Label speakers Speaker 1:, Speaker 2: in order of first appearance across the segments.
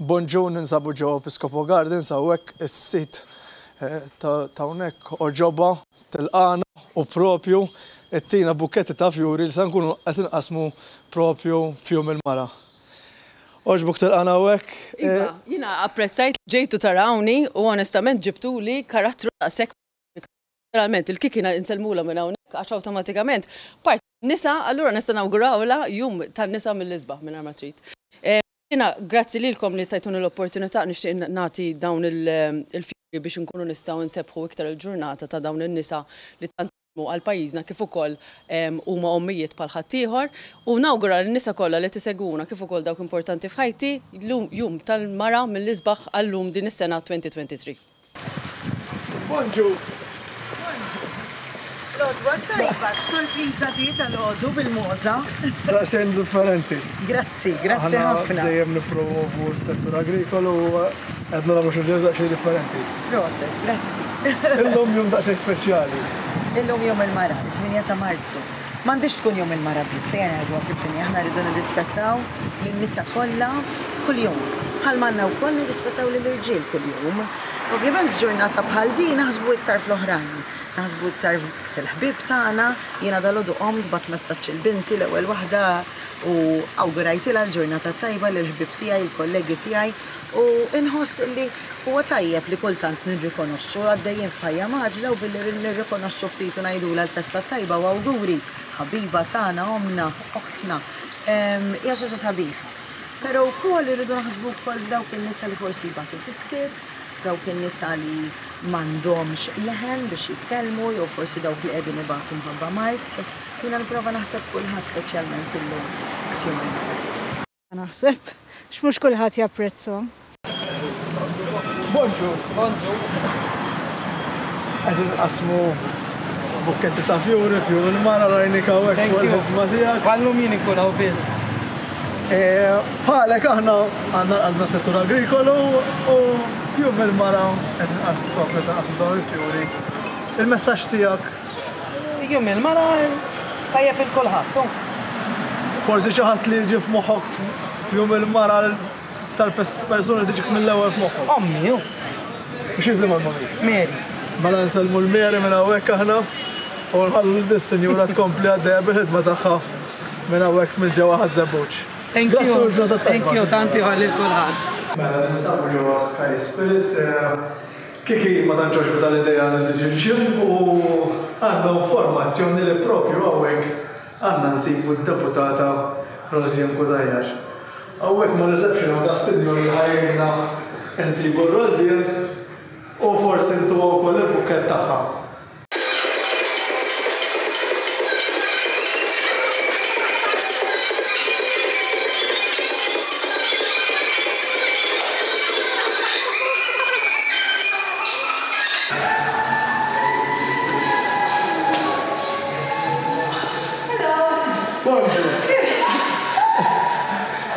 Speaker 1: Bonġu ninsabu ġewwa Episcopo Gardens hawnhekk is-sit ta' hawnhekk oġoba tilqana u propju ttina bukketti ta' fjuri li se nkunu qed inqasmu propju f'jum il-mara. Oġbuk tilqana hawnhekk.
Speaker 2: Iva, jiena apprezzajt ġejtu tarawni u onestament ġibtuli karattru daqshekk. Realment il-kikina insellmula minn hawnhekk għax awtomatikament part nisa allura nista' nawgurawla jum tan-nisa mill-isbaħ minn ma trid. Jiena grazzi lilkom li tajtuni l-opportunità nixtieq nagħti dawn il-fjuri biex inkunu nistgħu nsebħu iktar il-ġurnata ta' dawn in-nisa li tant għal pajjiżna kif ukoll huma ommijiet bħal ħaddieħor u nawgura lin-nisa kollha li tisegwuna kif ukoll dawk importanti f'ħajti jum tal-mara mill-isbaħ għallum din is-sena 2023.
Speaker 1: Bonġu.
Speaker 3: Lodwa tajba, sorpriża di tal-għodu bil-moza.
Speaker 1: Xejn differenti.
Speaker 3: Grazzi ħafna.
Speaker 1: Dejjem nippromovu s-settur agrikolu u qed nagħmlu xi xejn differenti.
Speaker 3: Proset, grazzi.
Speaker 1: Illum jum daqsxejn speċjali.
Speaker 3: Illum jum il-mara, 8 ta' Marzu. M'għandix tkun jum il-mara biss, jena għadu kif aħna rridu nirrispettaw lin-nisa kollha kuljum. Bħal manna wkoll nirrispettaw lill-irġiel kuljum. Ovvjament f'ġurnata bħal din naħsbu iktar fl-oħrajn. Naħsbu iktar fil-ħbib tagħna, jiena dalodu qomt bat messaġġ il-binti l-ewwel waħda u awgurajtilha l-ġurnata tajba lill-ħbib tiegħi, il-kollegi tiegħi u inħoss li huwa tajjeb li kultant nirrikonoxxu għaddejjin f'ħajja maġla u billi nirrikonoxxu ftit u ngħidula l-festa tajba u awguri ħabiba tagħna, omna, oħtna. Hija xi sabiħa. Però wkoll irridu naħsbu wkoll f'dawk in-nisa li forsi jbatu fiskiet, dawk in-nisa li m'għandhomx leħen biex jitkellmu jew forsi dawk li qegħdin ibatu mħabba mart. Jiena nipprova naħseb kulħadd speċjalment illum f'jum.
Speaker 4: Naħseb x'mhux kulħadd japprezzhom.
Speaker 1: Bonġu. Qed inqasmu bukketti ta' fjuri il-mara rajnik hawnhekk fuq il-ħokma tiegħek.
Speaker 5: Għallum jien ikun hawn biss.
Speaker 1: Bħalek aħna għandna settur agrikolu u fjum il-mara qed inqasmu dawn il-fjuri. Il-messaġġ tiegħek?
Speaker 5: Jum il-mara tajjeb il-kulħadd.
Speaker 1: Forsi xi ħadd li jiġi f'moħħok fjum il-mara tal-persuni tiġik mill-ewwel f'moħħok.
Speaker 5: Ommi hu.
Speaker 1: Biex iżimha l-mommi?
Speaker 5: Mary.
Speaker 1: Mela nsellmu l-Mary minn hawnhekk aħna u nħallu dis-sinjura tkompli għaddejja bil-ħidma tagħha minn hawnhekk minn ġewwa ħażebbuġ.
Speaker 5: Thank you, tanti għalli kulħadd.
Speaker 1: Mela ninsabu ġewwa Sky Spirits, kiki ma tantx oġbu tal-idea li tiġi l-ġim u għandna informazzjoni li propju hawnhekk għandna nsibu d-deputata Rozien Kutajjar. Hawnhekk ma reception ta' sinjur li ħajjina nsibu Rozien u forsi ntuwa wkoll il-bukkett tagħha.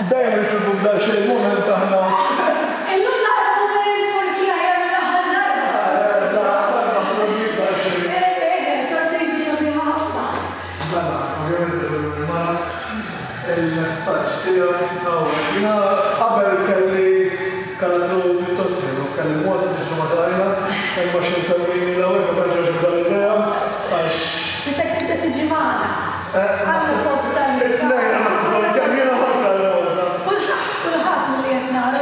Speaker 1: Dejjem nisibu b'dak xejn moment aħna.
Speaker 6: Illum naħbu bejn forsi ħajja l-aħħar darba. Sorpriżi sabiħa ħafna.
Speaker 1: Mela, ovvjament il-messaġġ tiegħu jiena qabel kelli karattru pjuttost ħelu, kelli mowasa biex ma sarajna, kelli ma xi nsewwini l-ewwel ma tantx oġbu tal-idea għax.
Speaker 6: Bisek tibda tiġi magħna. Għandna posta li.
Speaker 1: It-tnejn għandhom kemm jiena ħolka l-ewwel.
Speaker 6: Kulħadd milli qed nara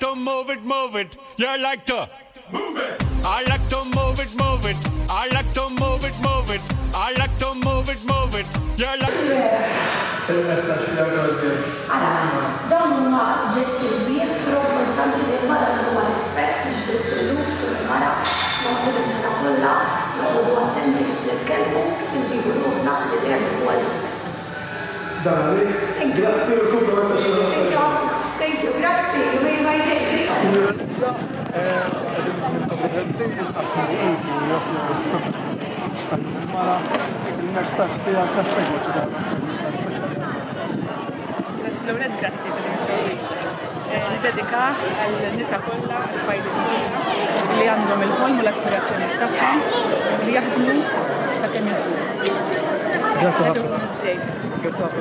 Speaker 7: To move it, you like to move it. I like to move it. I like to move it. I like to move it. You like.
Speaker 1: Il-messaġġ tiegħek Rozien.
Speaker 6: Ara, dawn huma ġesti żbieħ però importanti li l-mara huwa rispett biex biss il-luf il-mara nagħtu lis-sena kollha noqogħdu attenti kif nitkellmu kif inġibu ruħna li dejjem huwa rispett.
Speaker 1: Dani, grazzi u kumpliment.
Speaker 6: Thank you, grazzi, may my day.
Speaker 1: Signora Nibla, għedin minn-kompetenti il-qasmu il-fu joffru tal-mara il-messaġġ tiegħek kas-segwiċi
Speaker 8: Grazzi l-ewwel grazzi tal-sorpriża. Nidedika għal-nisa kollha, għat-tfajliet kollha li għandhom il-ħolm u l-aspirazzjoni tagħhom li jaħdmu sakemm jaħdmu.
Speaker 1: Grazzi ħafna.
Speaker 8: Grazzi ħafna.
Speaker 1: Grazzi ħafna.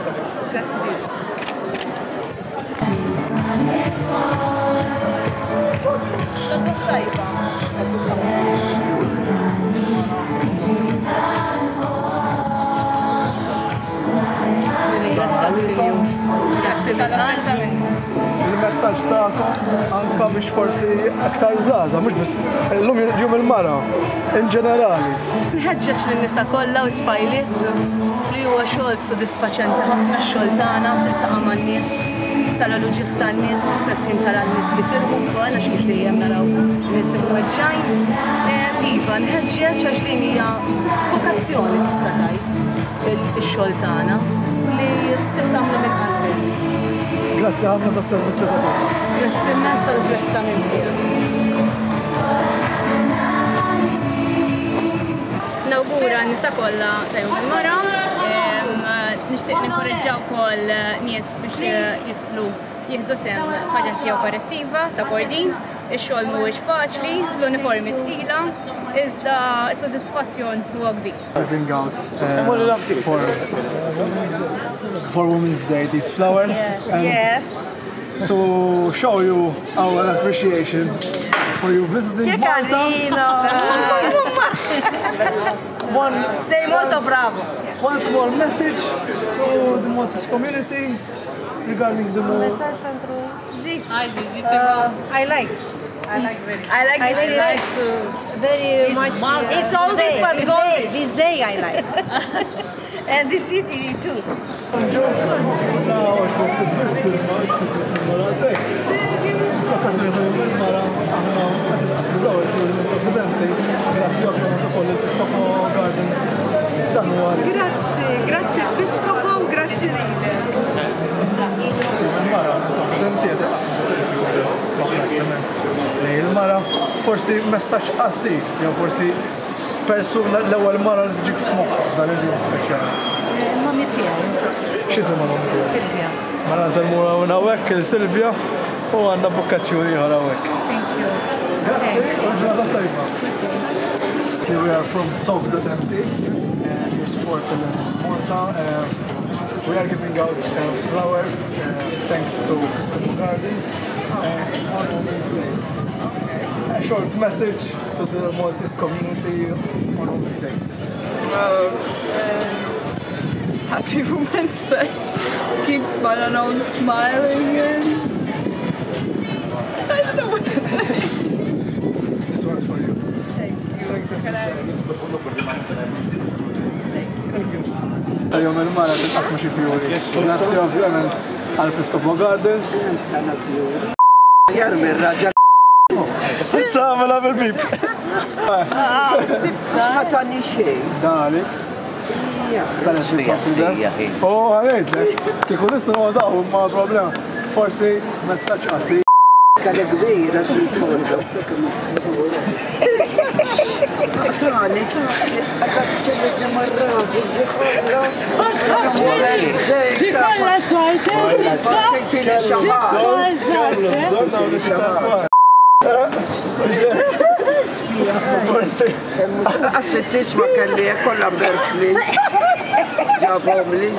Speaker 8: Grazzi lilek. tal-apprezzament.
Speaker 1: Il-messaġġ tagħkom anke biex forsi aktar żgħażagħ, mhux biss illum jum il-mara, in ġenerali.
Speaker 3: Nħeġġeġ lin-nisa kollha u tfajliet li huwa xogħol sodisfaċenti ħafna x-xogħol tagħna tiltaqa' man-nies tara l-uġigħ tan-nies fis-sessin tara n-nies li firħu wkoll għax mhux dejjem naraw nies imweġġajn. Iva nħeġġeġ għax din hija vokazzjoni tista' tgħid ix-xogħol tagħna li tittamlu minn qalbek.
Speaker 1: Grazzi ħafna tas-servizz li tagħtuna.
Speaker 3: Grazzi immens tal-apprezzament tiegħek.
Speaker 8: Nawgura n-nisa kollha ta' jum il-mara. Nixtieq ninkoraġġjaw ukoll nies biex jidħlu jieħdu sehem f'aġenzija operattiva ta' Kordin. Ix-xogħol mhuwiex faċli, l-uniformi tqila, iżda s-sodisfazzjon huwa kbir.
Speaker 1: Giving out for Women's Day these flowers and to show you our appreciation for you visiting Malta.
Speaker 3: Sei molto bravo.
Speaker 1: One small message to the Maltese community regarding the move.
Speaker 3: I like very much. It's always but always. This day I like. And the city too. Grazie Episcopo, grazie
Speaker 1: il-mara forsi messaġġ qasir, jew forsi persuna l-ewwel mara li tiġik f'moħħok f'dan il-jum speċjali.
Speaker 3: Mami tiegħi.
Speaker 1: X'isima mami tiegħek?
Speaker 3: Silvia.
Speaker 1: Mara nżemmura hawn hawnhekk il-Silvia u għandna bukkazzjoni ieħor hawnhekk.
Speaker 3: Thank you.
Speaker 1: Grazzi, ġurnata tajba. We are from Talk.mt and we support Malta. We are giving out flowers thanks to Episcopal Gardens on Women's Day. A short message to the Maltese community on Women's Day.
Speaker 8: Happy Women's Day. Keep, I don't know, smiling and I don't know what to say.
Speaker 1: This one's for you.
Speaker 8: Thank you.
Speaker 1: Thanks.
Speaker 8: Thank you.
Speaker 1: Jom il-mara tilqasma xi fjuri. Grazzi ovvjament għall-Episcopal Gardens.
Speaker 9: Jarmi r-raġel.
Speaker 1: Samela bil-bib.
Speaker 9: Ma tani xejn.
Speaker 1: Dali. Oh, għalajt, kieku nisna għadaw ma problema. Forsi messaċ qasi.
Speaker 9: Kalla kbira xi tħollu. Tani, għadak ċellekna marradi, ġiħolla.
Speaker 4: Ġiħolla ċajta.
Speaker 9: Sejtili xaħat. Asfittiċ ma kelli kollha berfli. Ġabhom li.